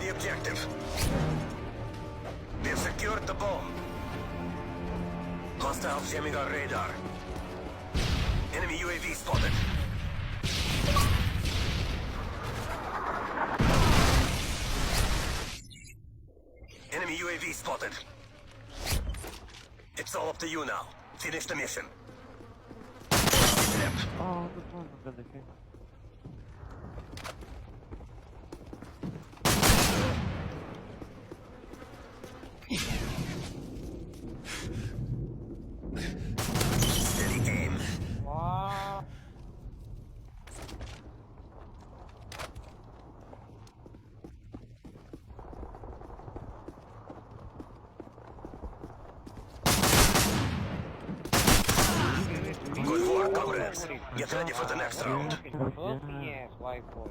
the objective. We have secured the bomb. Hostiles jamming our radar. Enemy UAV spotted. Enemy UAV spotted. It's all up to you now. Finish the mission. Step. Oh, this one's a good thing. Steady aim. Wow. Good work, comrades. Get ready for the next round. Yes, white boy.